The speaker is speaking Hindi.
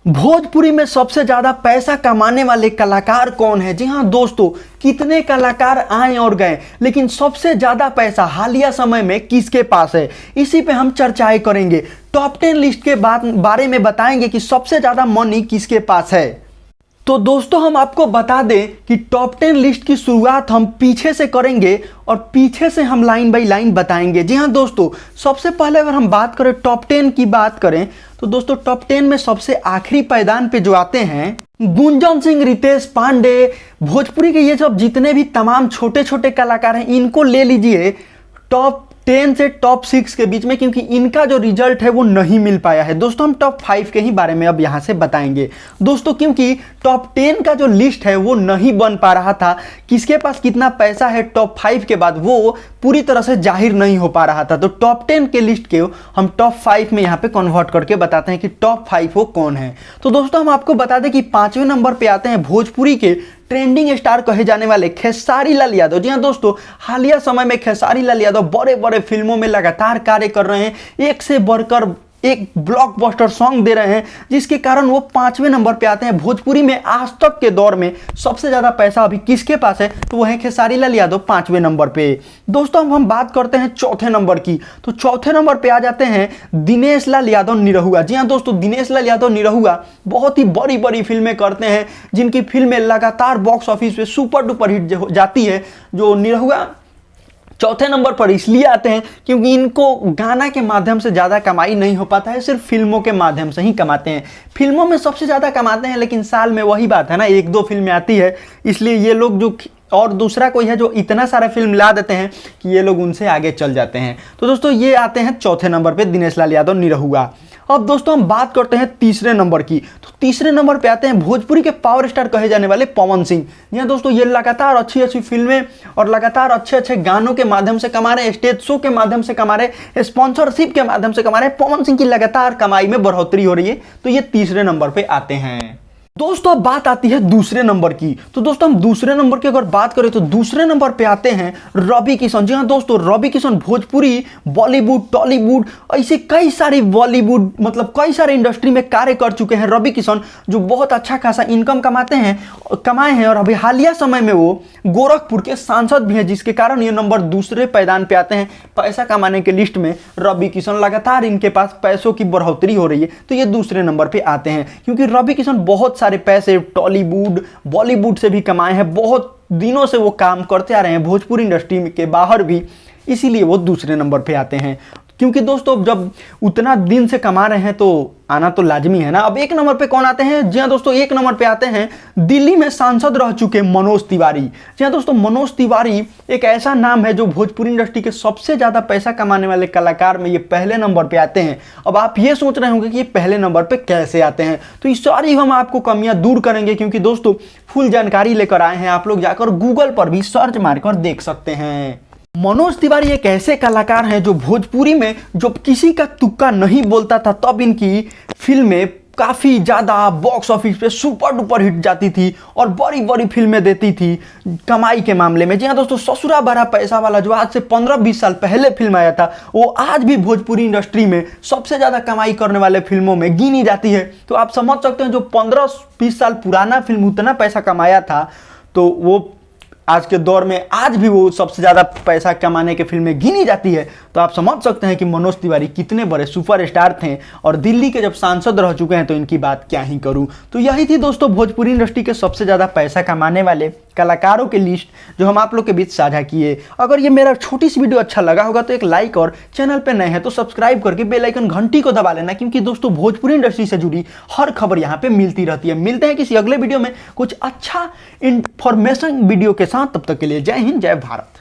भोजपुरी में सबसे ज्यादा पैसा कमाने वाले कलाकार कौन है? जी हाँ दोस्तों, कितने कलाकार आए और गए, लेकिन सबसे ज्यादा पैसा हालिया समय में किसके पास है, इसी पे हम चर्चाएं करेंगे। टॉप 10 लिस्ट के बारे में बताएंगे कि सबसे ज्यादा मनी किसके पास है। तो दोस्तों हम आपको बता दें कि टॉप 10 लिस्ट की शुरुआत हम पीछे से करेंगे और पीछे से हम लाइन बाय लाइन बताएंगे। जी हाँ दोस्तों, सबसे पहले अगर हम बात करें टॉप 10 की बात करें तो दोस्तों टॉप 10 में सबसे आखिरी पायदान पे जो आते हैं गुंजन सिंह, रितेश पांडे, भोजपुरी के ये सब जितने भी तमाम छोटे छोटे कलाकार हैं इनको ले लीजिए टॉप 10 से टॉप 6 के बीच में, क्योंकि इनका जो रिजल्ट है वो नहीं मिल पाया है। दोस्तों हम टॉप 5 के ही बारे में अब यहाँ से बताएंगे दोस्तों, क्योंकि टॉप 10 का जो लिस्ट है वो नहीं बन पा रहा था। किसके पास कितना पैसा है टॉप 5 के बाद वो पूरी तरह से जाहिर नहीं हो पा रहा था। तो टॉप 10 के लिस्ट के हम टॉप 5 में यहाँ पे कन्वर्ट करके बताते हैं कि टॉप 5 वो कौन है। तो दोस्तों हम आपको बता दें कि 5वें नंबर पे आते हैं भोजपुरी के ट्रेंडिंग स्टार कहे जाने वाले खेसारी लाल यादव। जी हाँ दोस्तों, हालिया समय में खेसारी लाल यादव बड़े बड़े फिल्मों में लगातार कार्य कर रहे हैं, एक से बढ़कर एक ब्लॉकबस्टर सॉन्ग दे रहे हैं, जिसके कारण वो 5वें नंबर पे आते हैं। भोजपुरी में आज तक के दौर में सबसे ज्यादा पैसा अभी किसके पास है तो वो है खेसारी लाल यादव 5वें नंबर पे। दोस्तों हम बात करते हैं चौथे नंबर की, तो चौथे नंबर पे आ जाते हैं दिनेश लाल यादव निरहुआ। जी हाँ दोस्तों, दिनेश लाल यादव निरहुआ बहुत ही बड़ी बड़ी फिल्में करते हैं, जिनकी फिल्में लगातार बॉक्स ऑफिस पे सुपर डुपर हिट जाती है। जो निरहुआ चौथे नंबर पर इसलिए आते हैं क्योंकि इनको गाना के माध्यम से ज़्यादा कमाई नहीं हो पाता है, सिर्फ फिल्मों के माध्यम से ही कमाते हैं। फिल्मों में सबसे ज़्यादा कमाते हैं, लेकिन साल में वही बात है ना, 1-2 फिल्में आती है, इसलिए ये लोग जो और दूसरा कोई है जो इतना सारा फिल्म ला देते हैं कि ये लोग उनसे आगे चल जाते हैं। तो दोस्तों ये आते हैं चौथे नंबर पे दिनेश लाल यादव निरहुआ। अब दोस्तों हम बात करते हैं तीसरे नंबर की, तो तीसरे नंबर पे आते हैं भोजपुरी के पावर स्टार कहे जाने वाले पवन सिंह। जी दोस्तों, ये लगातार अच्छी अच्छी फिल्में और लगातार अच्छे अच्छे गानों के माध्यम से कमा रहे हैं, स्टेज शो के माध्यम से कमा रहे हैं, स्पॉन्सरशिप के माध्यम से कमा रहे हैं। पवन सिंह की लगातार कमाई में बढ़ोतरी हो रही है, तो ये तीसरे नंबर पे आते हैं। दोस्तों अब बात आती है दूसरे नंबर की, तो दोस्तों हम दूसरे नंबर की अगर बात करें तो दूसरे नंबर पे आते हैं रवि किशन। जी हाँ दोस्तों, रवि किशन भोजपुरी, बॉलीवुड, टॉलीवुड, ऐसे कई सारे बॉलीवुड मतलब कई सारे इंडस्ट्री में कार्य कर चुके हैं रवि किशन, जो बहुत अच्छा खासा इनकम कमाए हैं और अभी हालिया समय में वो गोरखपुर के सांसद भी हैं, जिसके कारण ये नंबर दूसरे पायदान पे आते हैं पैसा कमाने के लिस्ट में। रवि किशन लगातार इनके पास पैसों की बढ़ोतरी हो रही है, तो ये दूसरे नंबर पे आते हैं, क्योंकि रवि किशन बहुत सारे पैसे टॉलीवुड, बॉलीवुड से भी कमाए हैं, बहुत दिनों से वो काम करते आ रहे हैं भोजपुरी इंडस्ट्री के बाहर भी, इसीलिए वो दूसरे नंबर पे आते हैं। क्योंकि दोस्तों जब उतना दिन से कमा रहे हैं तो आना तो लाजमी है ना। अब एक नंबर पे कौन आते हैं? जी हाँ दोस्तों, एक नंबर पे आते हैं दिल्ली में सांसद रह चुके मनोज तिवारी। जी हाँ दोस्तों, मनोज तिवारी एक ऐसा नाम है जो भोजपुरी इंडस्ट्री के सबसे ज्यादा पैसा कमाने वाले कलाकार में ये पहले नंबर पे आते हैं। अब आप ये सोच रहे होंगे कि ये पहले नंबर पे कैसे आते हैं, तो इस सारी हम आपको कमियां दूर करेंगे, क्योंकि दोस्तों फुल जानकारी लेकर आए हैं। आप लोग जाकर गूगल पर भी सर्च मारकर देख सकते हैं। मनोज तिवारी एक ऐसे कलाकार हैं जो भोजपुरी में जब किसी का तुक्का नहीं बोलता था तब इनकी फिल्में काफ़ी ज़्यादा बॉक्स ऑफिस पे सुपर डुपर हिट जाती थी और बड़ी बड़ी फिल्में देती थी कमाई के मामले में। जी हाँ दोस्तों, ससुरा बड़ा पैसा वाला जो आज से 15-20 साल पहले फिल्म आया था, वो आज भी भोजपुरी इंडस्ट्री में सबसे ज़्यादा कमाई करने वाले फिल्मों में गिनी जाती है। तो आप समझ सकते हैं जो 15-20 साल पुराना फिल्म उतना पैसा कमाया था, तो वो आज के दौर में आज भी वो सबसे ज़्यादा पैसा कमाने के फिल्में गिनी जाती है। तो आप समझ सकते हैं कि मनोज तिवारी कितने बड़े सुपरस्टार थे, और दिल्ली के जब सांसद रह चुके हैं तो इनकी बात क्या ही करूं। तो यही थी दोस्तों भोजपुरी इंडस्ट्री के सबसे ज़्यादा पैसा कमाने वाले कलाकारों की लिस्ट जो हम आप लोग के बीच साझा किए। अगर ये मेरा छोटी सी वीडियो अच्छा लगा होगा तो एक लाइक, और चैनल पे नए हैं तो सब्सक्राइब करके बेल आइकन घंटी को दबा लेना, क्योंकि दोस्तों भोजपुरी इंडस्ट्री से जुड़ी हर खबर यहाँ पे मिलती रहती है। मिलते हैं किसी अगले वीडियो में कुछ अच्छा इंफॉर्मेशन वीडियो के साथ, तब तक के लिए जय हिंद, जय भारत।